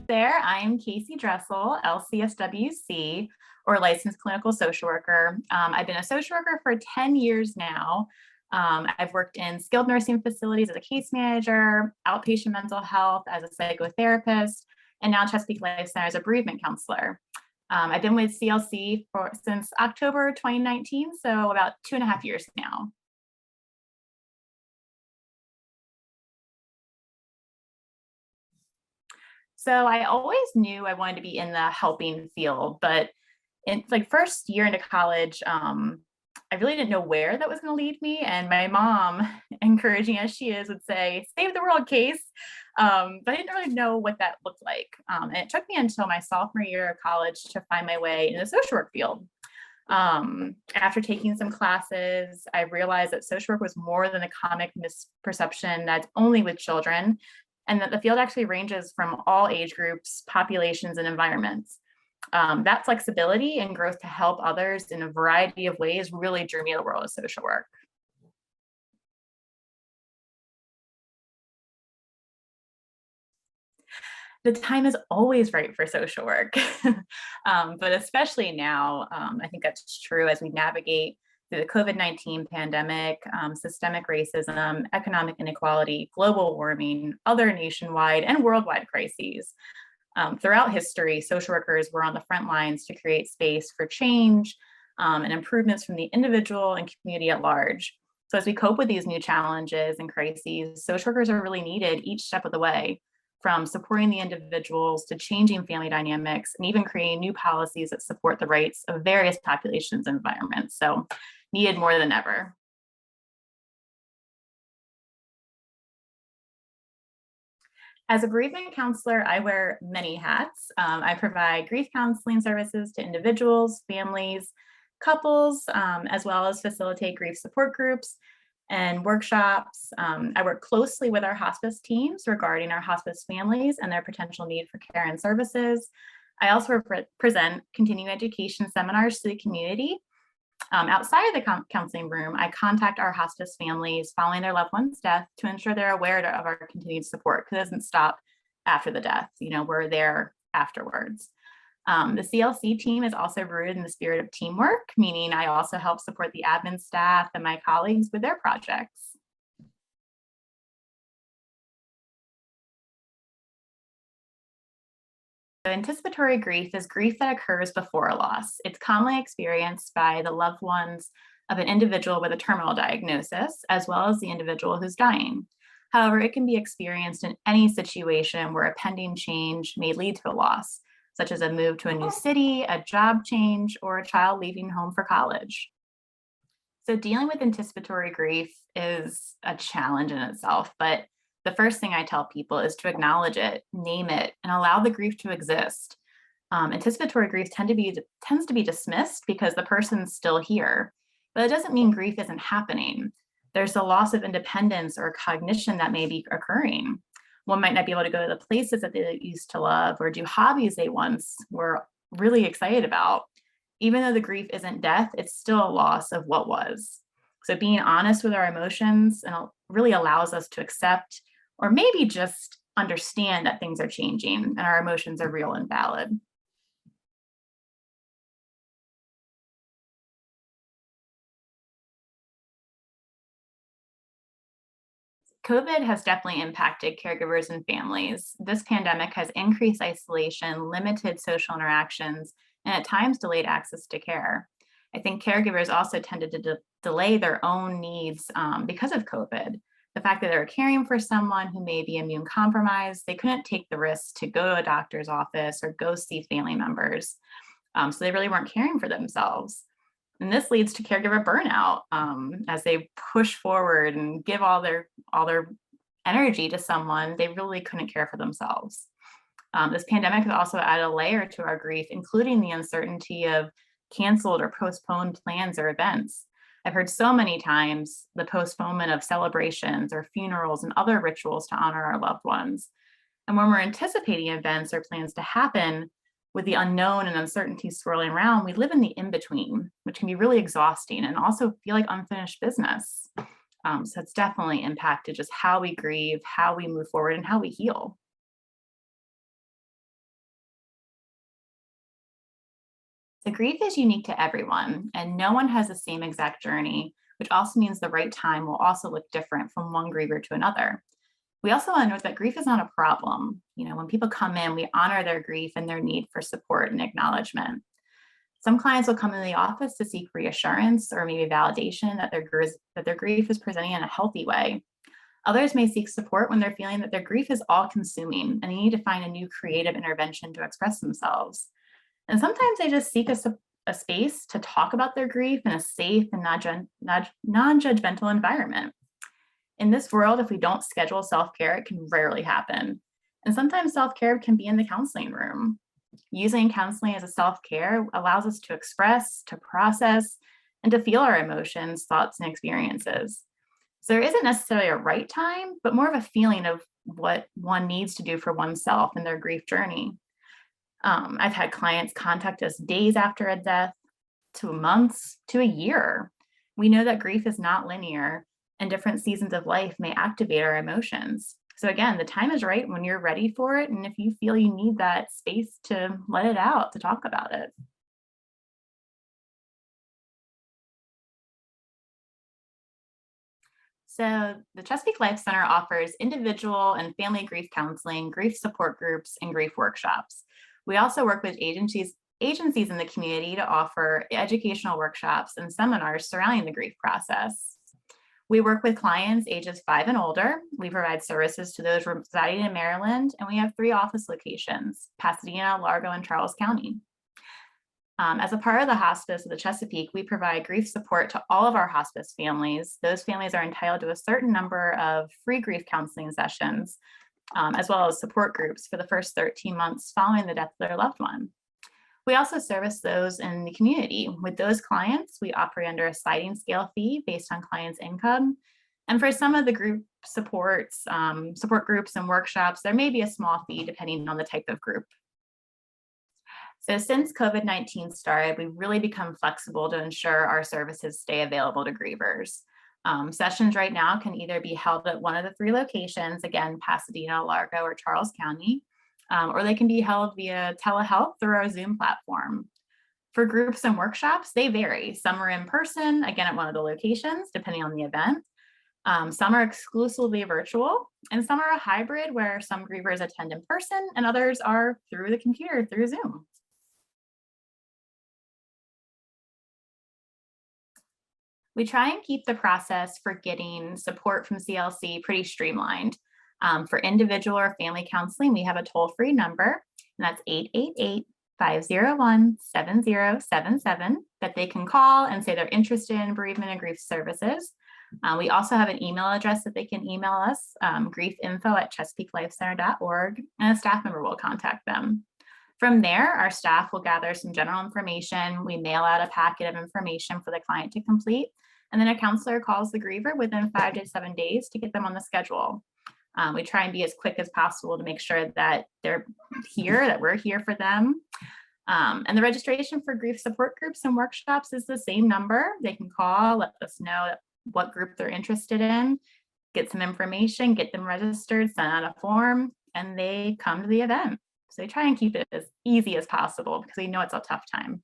there. I'm Casey Dressel, LCSW-C, or Licensed Clinical Social Worker. I've been a social worker for 10 years now. I've worked in skilled nursing facilities as a case manager, outpatient mental health as a psychotherapist, and now Chesapeake Life Center as a bereavement counselor. I've been with CLC since October 2019, so about 2.5 years now. So I always knew I wanted to be in the helping field, but in like first year into college, I really didn't know where that was going to lead me. And my mom, encouraging as she is, would say, "Save the world, Case." But I didn't really know what that looked like. And it took me until my sophomore year of college to find my way in the social work field. After taking some classes, I realized that social work was more than a common misperception that's only with children, and that the field actually ranges from all age groups, populations, and environments. That flexibility and growth to help others in a variety of ways really drew me to the world of social work. The time is always right for social work, but especially now, I think that's true as we navigate through the COVID-19 pandemic, systemic racism, economic inequality, global warming, other nationwide and worldwide crises. Throughout history, social workers were on the front lines to create space for change and improvements from the individual and community at large. So as we cope with these new challenges and crises, social workers are really needed each step of the way, from supporting the individuals to changing family dynamics and even creating new policies that support the rights of various populations and environments. So needed more than ever. As a bereavement counselor, I wear many hats. I provide grief counseling services to individuals, families, couples, as well as facilitate grief support groups and workshops. I work closely with our hospice teams regarding our hospice families and their potential need for care and services. I also present continuing education seminars to the community. Outside of the counseling room, I contact our hospice families following their loved one's death to ensure they're aware of our continued support, because it doesn't stop after the death. We're there afterwards. The CLC team is also rooted in the spirit of teamwork, meaning I also help support the admin staff and my colleagues with their projects. So anticipatory grief is grief that occurs before a loss. It's commonly experienced by the loved ones of an individual with a terminal diagnosis, as well as the individual who's dying. However, it can be experienced in any situation where a pending change may lead to a loss, such as a move to a new city, a job change, or a child leaving home for college. So dealing with anticipatory grief is a challenge in itself, but the first thing I tell people is to acknowledge it, name it, and allow the grief to exist. Anticipatory grief tends to be dismissed because the person's still here, but it doesn't mean grief isn't happening. There's a loss of independence or cognition that may be occurring. One might not be able to go to the places that they used to love or do hobbies they once were really excited about. Even though the grief isn't death, it's still a loss of what was. So being honest with our emotions and really allows us to accept or maybe just understand that things are changing and our emotions are real and valid. COVID has definitely impacted caregivers and families. This pandemic has increased isolation, limited social interactions, and at times delayed access to care. I think caregivers also tended to delay their own needs because of COVID. The fact that they were caring for someone who may be immune compromised, they couldn't take the risk to go to a doctor's office or go see family members. So they really weren't caring for themselves. And this leads to caregiver burnout as they push forward and give all their energy to someone they really couldn't care for themselves. This pandemic has also added a layer to our grief, including the uncertainty of canceled or postponed plans or events. I've heard so many times the postponement of celebrations or funerals and other rituals to honor our loved ones. And when we're anticipating events or plans to happen, with the unknown and uncertainty swirling around, we live in the in-between, which can be really exhausting and also feel like unfinished business. So it's definitely impacted just how we grieve, how we move forward, and how we heal. So grief is unique to everyone, and no one has the same exact journey, which also means the right time will also look different from one griever to another. We also want to note that grief is not a problem. When people come in, we honor their grief and their need for support and acknowledgement. Some clients will come in the office to seek reassurance or maybe validation that their grief is presenting in a healthy way. Others may seek support when they're feeling that their grief is all consuming and they need to find a new creative intervention to express themselves. And sometimes they just seek a space to talk about their grief in a safe and non-judgmental environment. In this world, if we don't schedule self-care, it can rarely happen. And sometimes self-care can be in the counseling room. Using counseling as a self-care allows us to express, to process, and to feel our emotions, thoughts, and experiences. So there isn't necessarily a right time, but more of a feeling of what one needs to do for oneself in their grief journey. I've had clients contact us days after a death, to months, to a year. We know that grief is not linear, and different seasons of life may activate our emotions. So again, the time is right when you're ready for it, and if you feel you need that space to let it out, to talk about it. So the Chesapeake Life Center offers individual and family grief counseling, grief support groups, and grief workshops. We also work with agencies in the community to offer educational workshops and seminars surrounding the grief process. We work with clients ages 5 and older. We provide services to those residing in Maryland, and we have 3 office locations: Pasadena, Largo, and Charles County. As a part of the hospice of the Chesapeake, we provide grief support to all of our hospice families. Those families are entitled to a certain number of free grief counseling sessions, as well as support groups for the first 13 months following the death of their loved one. We also service those in the community. With those clients, we operate under a sliding scale fee based on clients' income. And for some of the group support groups and workshops, there may be a small fee depending on the type of group. So since COVID-19 started, we've really become flexible to ensure our services stay available to grievers. Sessions right now can either be held at one of the 3 locations, again, Pasadena, Largo, or Charles County, or they can be held via telehealth through our Zoom platform. For groups and workshops, they vary. Some are in person, again, at one of the locations, depending on the event. Some are exclusively virtual, and some are a hybrid where some grievers attend in person and others are through the computer, through Zoom. We try and keep the process for getting support from CLC pretty streamlined. For individual or family counseling, we have a toll-free number, and that's 888-501-7077 that they can call and say they're interested in bereavement and grief services. We also have an email address that they can email us, griefinfo@chesapeakelifecenter.org, and a staff member will contact them. From there, our staff will gather some general information. We mail out a packet of information for the client to complete, and then a counselor calls the griever within 5 to 7 days to get them on the schedule. We try and be as quick as possible to make sure that they're here, that we're here for them. And the registration for grief support groups and workshops is the same number. They can call, let us know what group they're interested in, get some information, get them registered, send out a form, and they come to the event. So we try and keep it as easy as possible because we know it's a tough time.